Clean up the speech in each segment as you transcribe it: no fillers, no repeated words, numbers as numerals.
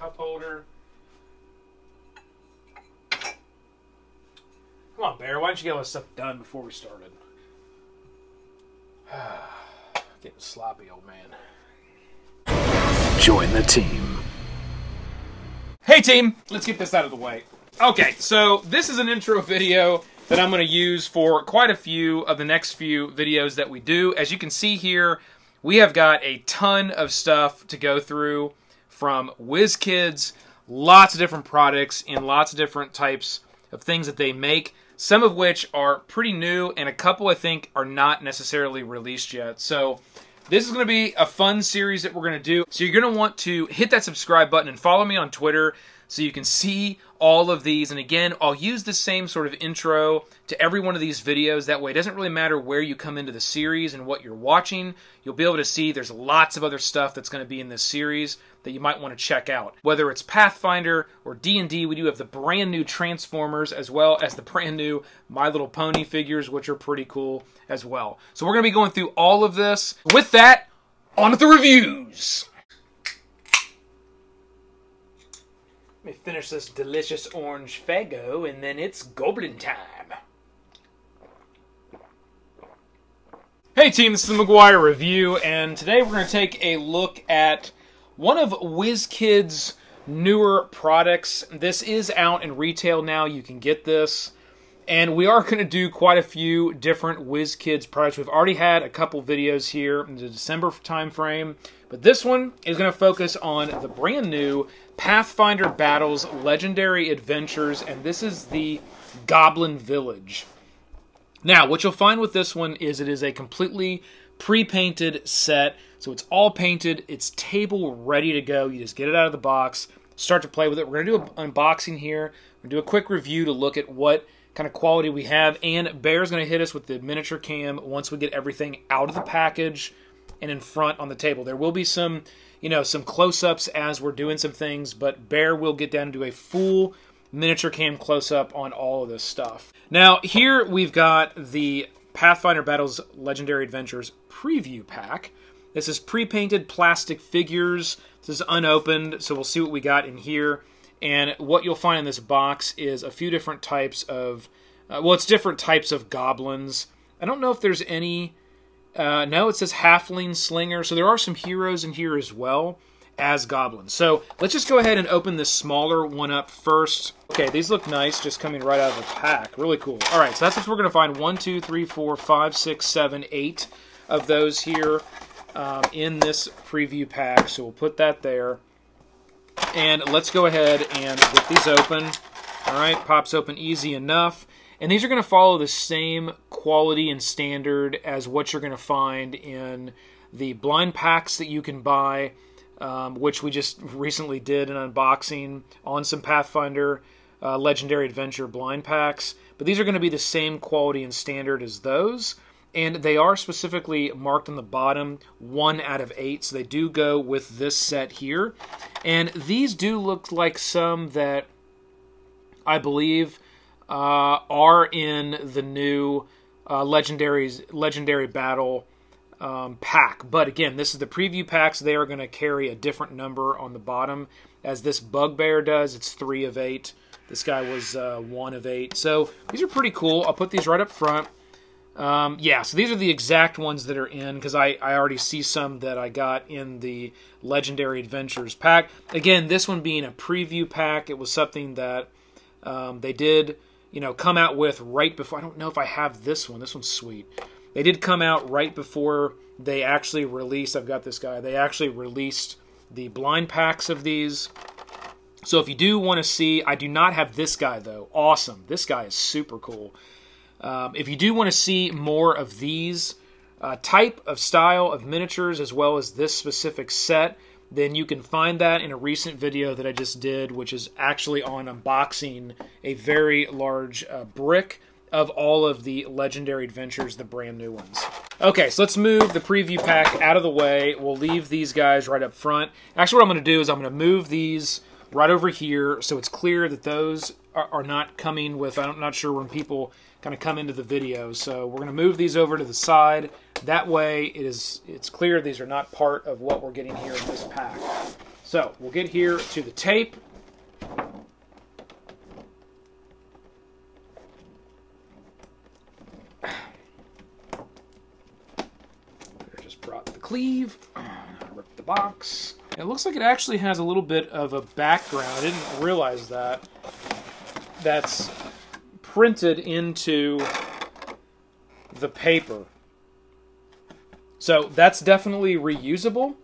cup holder. Come on, Bear. Why don't you get all this stuff done before we started? Getting sloppy, old man. Join the team. Hey, team. Let's get this out of the way. Okay, so this is an intro video that I'm going to use for quite a few of the next few videos that we do. As you can see here, we have got a ton of stuff to go through from WizKids, lots of different products and lots of different types of things that they make, some of which are pretty new and a couple I think are not necessarily released yet. So this is going to be a fun series that we're going to do. So you're going to want to hit that subscribe button and follow me on Twitter so you can see all of these. And again, I'll use the same sort of intro to every one of these videos. That way it doesn't really matter where you come into the series and what you're watching. You'll be able to see there's lots of other stuff that's going to be in this series that you might want to check out. Whether it's Pathfinder or D&D, we do have the brand new Transformers as well as the brand new My Little Pony figures, which are pretty cool as well. So we're going to be going through all of this. With that, on with the reviews. Let me finish this delicious orange Faygo, and then it's Goblin time. Hey team, this is the McGuire Review, and today we're going to take a look at one of WizKids' newer products. This is out in retail now. You can get this. And we are going to do quite a few different WizKids products. We've already had a couple videos here in the December time frame. But this one is going to focus on the brand new Pathfinder Battles Legendary Adventures. And this is the Goblin Village. Now, what you'll find with this one is it is a completely pre-painted set. So it's all painted. It's table ready to go. You just get it out of the box, start to play with it. We're going to do an unboxing here. We're going to do a quick review to look at what kind of quality we have, and Bear's going to hit us with the miniature cam once we get everything out of the package and in front on the table. There will be some, some close-ups as we're doing some things, but Bear will get down and do a full miniature cam close-up on all of this stuff. Now, here we've got the Pathfinder Battles Legendary Adventures preview pack. This is pre-painted plastic figures. This is unopened, so we'll see what we got in here. And what you'll find in this box is a few different types of, it's different types of goblins. I don't know if there's any, no, it says halfling slinger. So there are some heroes in here as well as goblins. So let's just go ahead and open this smaller one up first. Okay, these look nice, just coming right out of the pack. Really cool. All right, so that's what we're going to find. 1, 2, 3, 4, 5, 6, 7, 8 of those here in this preview pack. So we'll put that there. And let's go ahead and get these open. All right, pops open easy enough. And these are going to follow the same quality and standard as what you're going to find in the blind packs that you can buy, which we just recently did an unboxing on some Pathfinder Legendary Adventure blind packs. But these are going to be the same quality and standard as those. And they are specifically marked on the bottom, 1 out of 8. So they do go with this set here. And these do look like some that I believe are in the new Legendary Battle pack. But again, this is the preview packs. They are going to carry a different number on the bottom. As this Bugbear does, it's 3 of 8. This guy was 1 of 8. So these are pretty cool. I'll put these right up front. Yeah, so these are the exact ones that are in, because I already see some that I got in the Legendary Adventures pack. Again, this one being a preview pack, it was something that they did, come out with right before. I don't know if I have this one. This one's sweet. They did come out right before they actually released, I've got this guy, they actually released the blind packs of these. So if you do want to see, I do not have this guy though. Awesome. This guy is super cool. If you do want to see more of these type of style of miniatures as well as this specific set, then you can find that in a recent video that I just did, which is actually on unboxing a very large brick of all of the Legendary Adventures, the brand new ones. Okay, so let's move the preview pack out of the way. We'll leave these guys right up front. Actually, what I'm going to do is I'm going to move these right over here so it's clear that those are not coming with, I'm not sure when people kind of come into the video. So we're going to move these over to the side. That way it's clear these are not part of what we're getting here in this pack. So we'll get here to the tape. I just brought the sleeve, rip the box. It looks like it actually has a little bit of a background. I didn't realize that. That's printed into the paper. So that's definitely reusable.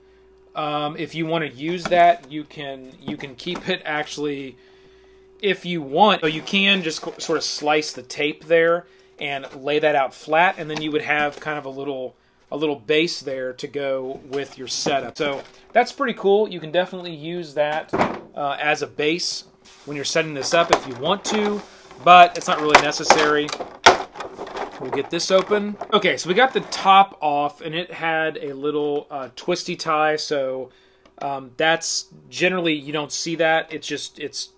If you want to use that, you can keep it actually if you want. So you can just sort of slice the tape there and lay that out flat, and then you would have kind of a little base there to go with your setup. So that's pretty cool. You can definitely use that as a base when you're setting this up if you want to, but it's not really necessary. We'll get this open. Okay, so we got the top off, and it had a little twisty tie, so that's generally, you don't see that. It's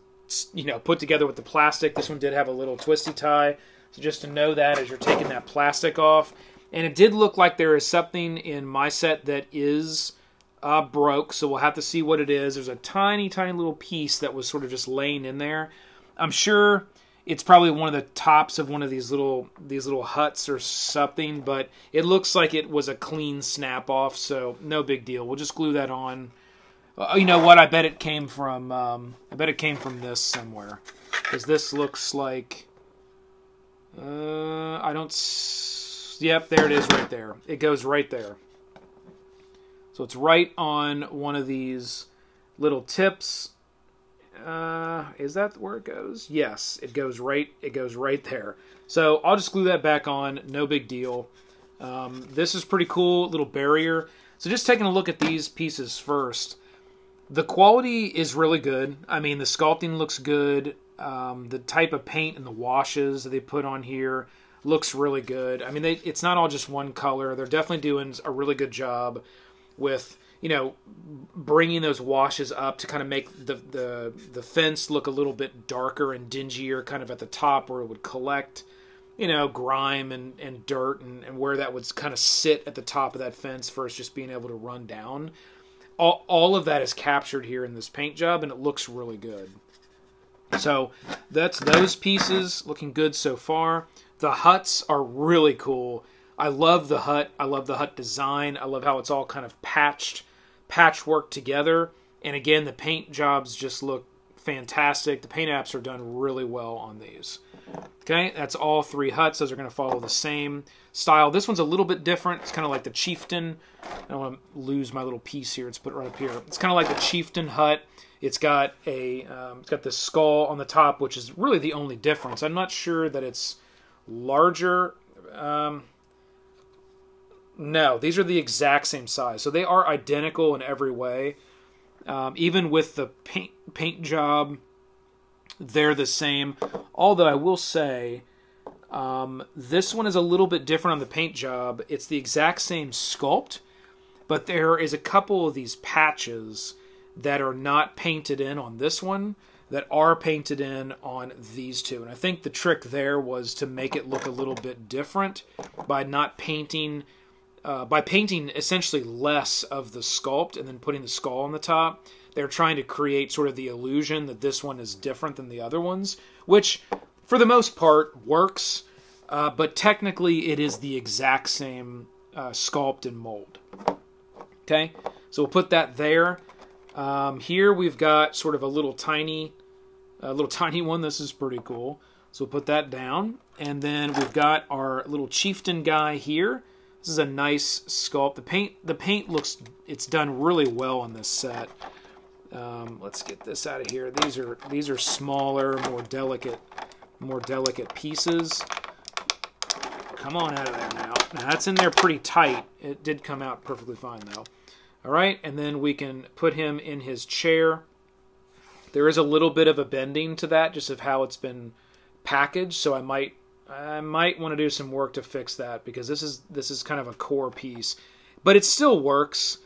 you know, put together with the plastic. This one did have a little twisty tie, so just to know that as you're taking that plastic off. And it did look like there is something in my set that is broke, so we'll have to see what it is. There's a tiny, tiny little piece that was sort of just laying in there. I'm sure it's probably one of the tops of one of these little huts or something, but it looks like it was a clean snap off, so no big deal. We'll just glue that on. You know what? I bet it came from this somewhere, because this looks like I don't. Yep, there it is right there. It goes right there. So it's right on one of these little tips. Is that where it goes? Yes, it goes right there. So I'll just glue that back on, no big deal. This is pretty cool, little barrier. So just taking a look at these pieces first. The quality is really good. I mean, the sculpting looks good. The type of paint and the washes that they put on here looks really good. I mean, it's not all just one color. They're definitely doing a really good job with, you know, bringing those washes up to kind of make the fence look a little bit darker and dingier, kind of at the top where it would collect, you know, grime and dirt and where that would kind of sit at the top of that fence versus just being able to run down. All of that is captured here in this paint job, and it looks really good. So that's those pieces looking good so far. The huts are really cool. I love the hut. I love the hut design. I love how it's all kind of patchwork together. And again, the paint jobs just look fantastic. The paint apps are done really well on these. Okay, that's all three huts. Those are going to follow the same style. This one's a little bit different. It's kind of like the Chieftain. I don't want to lose my little piece here. It's put right up here. It's kind of like the Chieftain hut. It's got the skull on the top, which is really the only difference. I'm not sure that it's larger. No, these are the exact same size. So they are identical in every way. Even with the paint job, they're the same. Although I will say, this one is a little bit different on the paint job. It's the exact same sculpt, but there is a couple of these patches that are not painted in on this one that are painted in on these two. And I think the trick there was to make it look a little bit different by not painting, by painting essentially less of the sculpt and then putting the skull on the top. They're trying to create sort of the illusion that this one is different than the other ones, which for the most part works, but technically it is the exact same sculpt and mold. Okay, so we'll put that there. Here we've got sort of a little tiny one. This is pretty cool. So we'll put that down. And then we've got our little Chieftain guy here. This is a nice sculpt. The paint looks, it's done really well on this set. Let's get this out of here. These are smaller, more delicate pieces. Come on out of there now. Now that's in there pretty tight. It did come out perfectly fine though. All right, and then we can put him in his chair. There is a little bit of a bending to that, just of how it's been packaged. So I might want to do some work to fix that, because this is kind of a core piece, but it still works.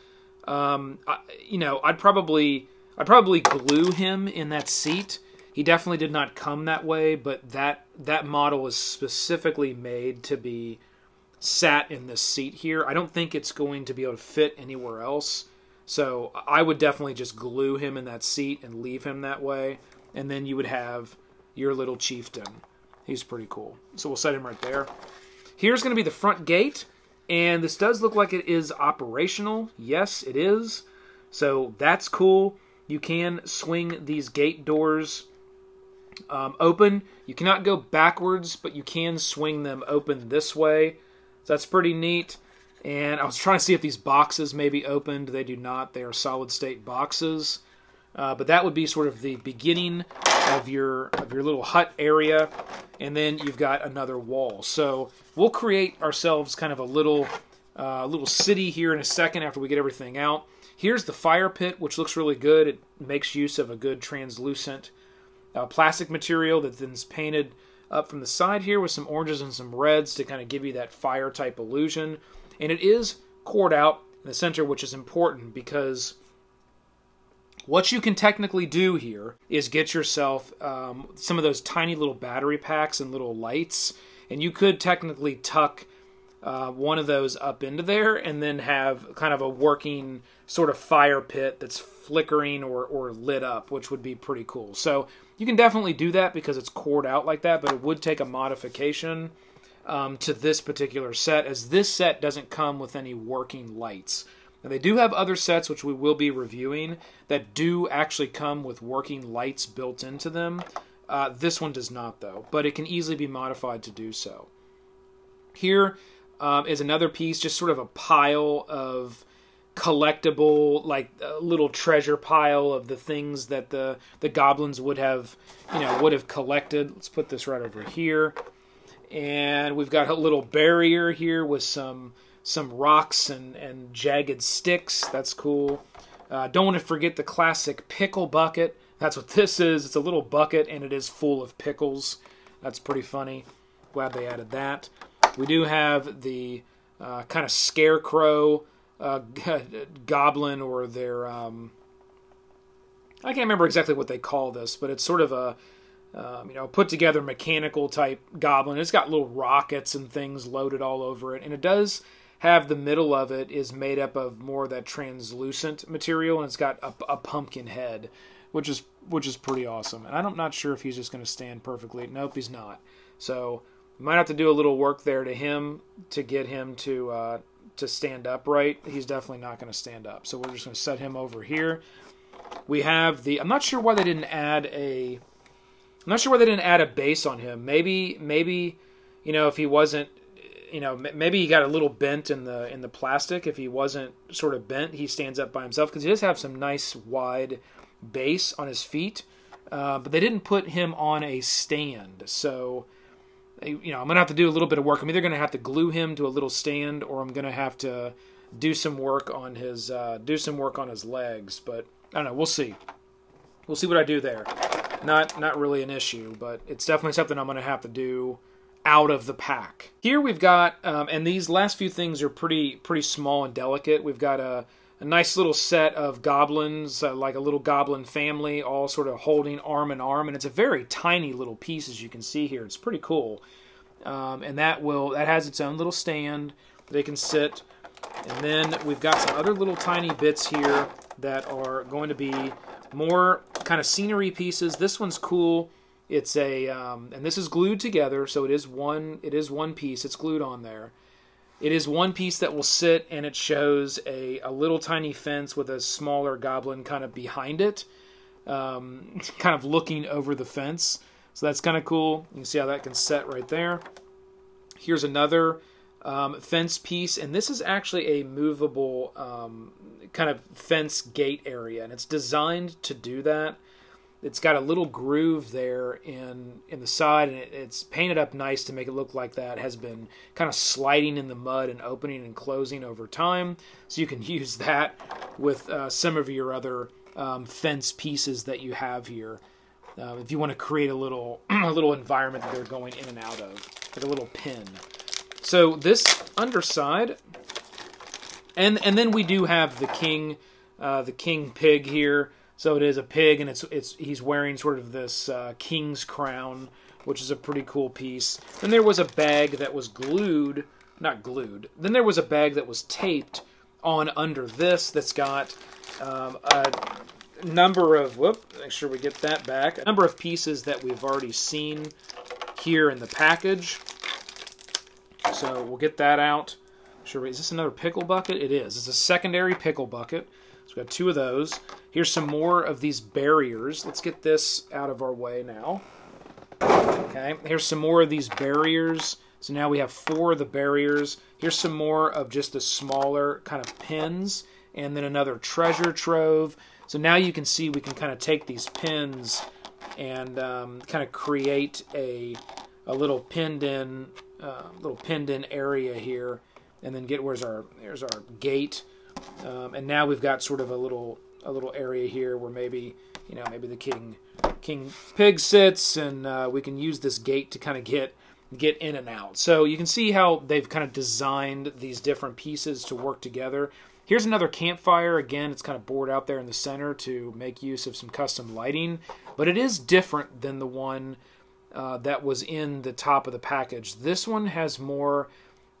You know, I'd probably glue him in that seat. He definitely did not come that way, but that model was specifically made to be sat in this seat here. I don't think it's going to be able to fit anywhere else. So I would definitely just glue him in that seat and leave him that way. And then you would have your little chieftain. He's pretty cool. So we'll set him right there. Here's going to be the front gate. And this does look like it is operational. Yes, it is. So that's cool. You can swing these gate doors open. You cannot go backwards, but you can swing them open this way. So that's pretty neat. And I was trying to see if these boxes may be opened. They do not. They are solid state boxes. But that would be sort of the beginning of your little hut area. And then you've got another wall. So we'll create ourselves kind of a little city here in a second after we get everything out. Here's the fire pit, which looks really good. It makes use of a good translucent plastic material that then's painted up from the side here with some oranges and some reds to kind of give you that fire type illusion. And it is cored out in the center, which is important because what you can technically do here is get yourself some of those tiny little battery packs and little lights. And you could technically tuck one of those up into there and then have kind of a working sort of fire pit that's flickering or lit up, which would be pretty cool. So you can definitely do that because it's cored out like that, but it would take a modification to this particular set, as this set doesn't come with any working lights. Now, they do have other sets, which we will be reviewing, that do actually come with working lights built into them. This one does not, though, but it can easily be modified to do so. Here is another piece, just sort of a pile of collectible, like a little treasure pile of the things that the goblins would have collected. Let's put this right over here. And we've got a little barrier here with some rocks and jagged sticks. That's cool. Don't want to forget the classic pickle bucket. That's what this is. It's a little bucket, and it is full of pickles. That's pretty funny. Glad they added that. We do have the kind of Scarecrow Goblin, or their... I can't remember exactly what they call this, but it's sort of a put together mechanical type goblin. It's got little rockets and things loaded all over it, and it does have the middle of it is made up of more of that translucent material, and it's got a pumpkin head, which is pretty awesome. And I'm not sure if he's just going to stand perfectly. Nope, he's not. So we might have to do a little work there to him to get him to stand upright. He's definitely not going to stand up. So we're just going to set him over here. We have the... I'm not sure why they didn't add a base on him. Maybe if he wasn't, maybe he got a little bent in the plastic. If he wasn't sort of bent, he stands up by himself, because he does have some nice wide base on his feet. But they didn't put him on a stand, so I'm gonna have to do a little bit of work. I'm either gonna have to glue him to a little stand, or I'm gonna have to do some work on his legs. But I don't know. We'll see. We'll see what I do there. Not really an issue, but it's definitely something I'm going to have to do out of the pack. Here we've got, and these last few things are pretty small and delicate. We've got a nice little set of goblins, like a little goblin family, all sort of holding arm in arm, and it's a very tiny little piece, as you can see here. It's pretty cool, and that has its own little stand. They can sit, and then we've got some other little tiny bits here that are going to be more kind of scenery pieces. This one's cool. It's and this is glued together, so it is one piece. It's glued on there. It is one piece that will sit, and it shows a little tiny fence with a smaller goblin kind of behind it, kind of looking over the fence. So that's kind of cool. You can see how that can set right there. Here's another fence piece, and this is actually a movable kind of fence gate area, and it's designed to do that. It's got a little groove there in the side, and it's painted up nice to make it look like that has been kind of sliding in the mud and opening and closing over time. So you can use that with some of your other fence pieces that you have here, if you want to create a little environment that they're going in and out of, like a little pin. So this underside, and then we do have the king pig here. So it is a pig, and he's wearing sort of this king's crown, which is a pretty cool piece. Then there was a bag that was not glued. Then there was a bag that was taped on under this that's got a number of, make sure we get that back, a number of pieces that we've already seen here in the package. So we'll get that out. Sure, is this another pickle bucket? It is. It's a secondary pickle bucket. So we've got 2 of those. Here's some more of these barriers. Let's get this out of our way now. Okay, here's some more of these barriers. So now we have 4 of the barriers. Here's some more of just the smaller kind of pins, and then another treasure trove. So now you can see we can kind of take these pins and kind of create a little pinned in area here, and then here's our gate, and now we've got sort of a little area here where maybe the king pig sits, and we can use this gate to kind of get in and out. So you can see how they've kind of designed these different pieces to work together. Here's another campfire. Again, it's kind of bored out there in the center to make use of some custom lighting, but it is different than the one that was in the top of the package. This one has more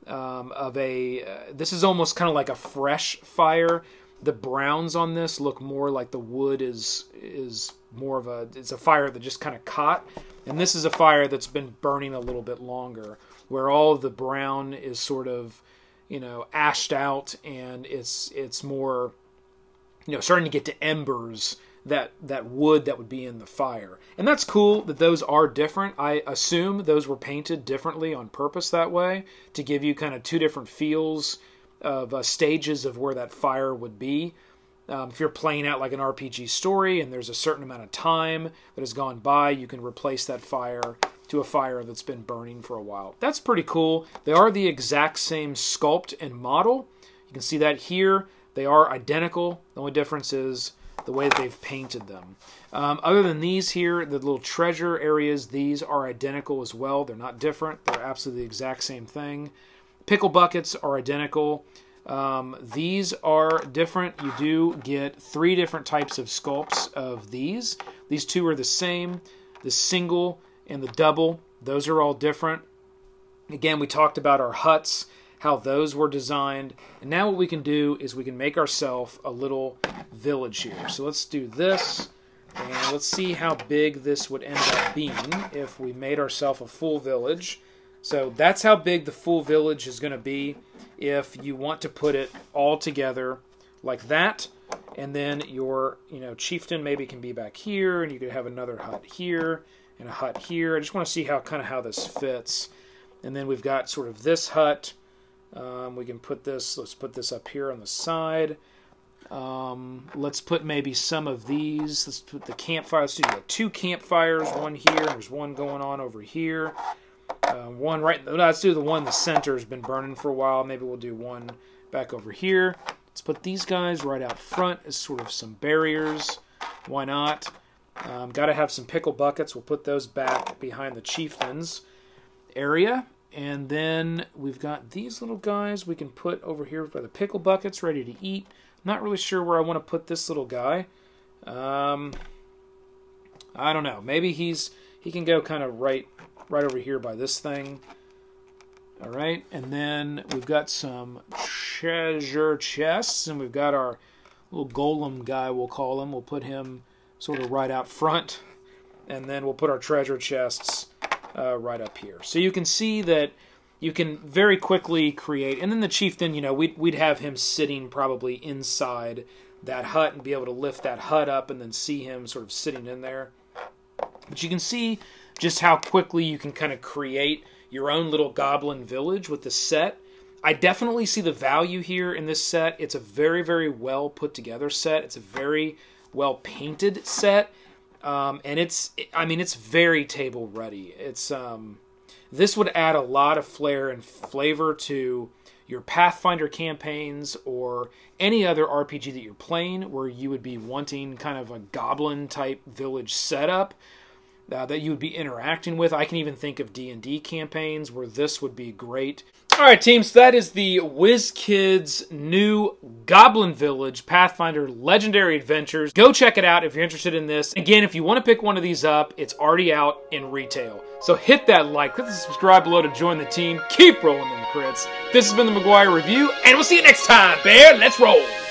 of a, this is almost kind of like a fresh fire. The browns on this look more like the wood is more of it's a fire that just kind of caught. And this is a fire that's been burning a little bit longer, where all of the brown is sort of, ashed out, and it's more, starting to get to embers, that wood that would be in the fire. And that's cool that those are different. I assume those were painted differently on purpose that way, to give you kind of 2 different feels of stages of where that fire would be. If you're playing out like an RPG story and there's a certain amount of time that has gone by, you can replace that fire to a fire that's been burning for a while. That's pretty cool. They are the exact same sculpt and model. You can see that here. They are identical. The only difference is the way that they've painted them. Other than these here, the little treasure areas, these are identical as well. They're not different. They're absolutely the exact same thing. Pickle buckets are identical. These are different. You do get 3 different types of sculpts of these. These 2 are the same. The single and the double, those are all different. Again, we talked about our huts, how those were designed. And now what we can do is we can make ourselves a little village here. So let's do this, and let's see how big this would end up being if we made ourselves a full village. So that's how big the full village is going to be if you want to put it all together like that. And then your chieftain maybe can be back here, and you could have another hut here and a hut here. I just want to see how this fits. And then we've got sort of this hut. We can put this, let's put this up here on the side. Let's put maybe some of these. Let's put the campfire. Let's do 2 campfires, one here, and there's one going on over here. One right, let's do the one in the center has been burning for a while. Maybe we'll do one back over here. Let's put these guys right out front as sort of some barriers. Why not? Got to have some pickle buckets. We'll put those back behind the chieftain's area. And then we've got these little guys we can put over here by the pickle buckets ready to eat. Not really sure where I want to put this little guy. I don't know. Maybe he can go kind of right over here by this thing. All right, and then we've got some treasure chests, and we've got our little golem guy, we'll call him. We'll put him sort of right out front, and then we'll put our treasure chests right up here. So you can see that you can very quickly create, and then the chieftain, we'd have him sitting probably inside that hut and be able to lift that hut up and then see him sort of sitting in there. But you can see just how quickly you can kind of create your own little goblin village with this set. I definitely see the value here in this set. It's a very, very well put together set. It's a very well painted set. And it's very table ready. This would add a lot of flair and flavor to your Pathfinder campaigns or any other RPG that you're playing where you would be wanting kind of a goblin type village setup. that you would be interacting with. I can even think of D&D campaigns where this would be great. Alright team, so that is the WizKids new Goblin Village Pathfinder Legendary Adventures. Go check it out if you're interested in this. Again, if you want to pick one of these up, it's already out in retail. So hit that like, click the subscribe below to join the team. Keep rolling them crits. This has been the McGuire Review, and we'll see you next time, Bear. Let's roll!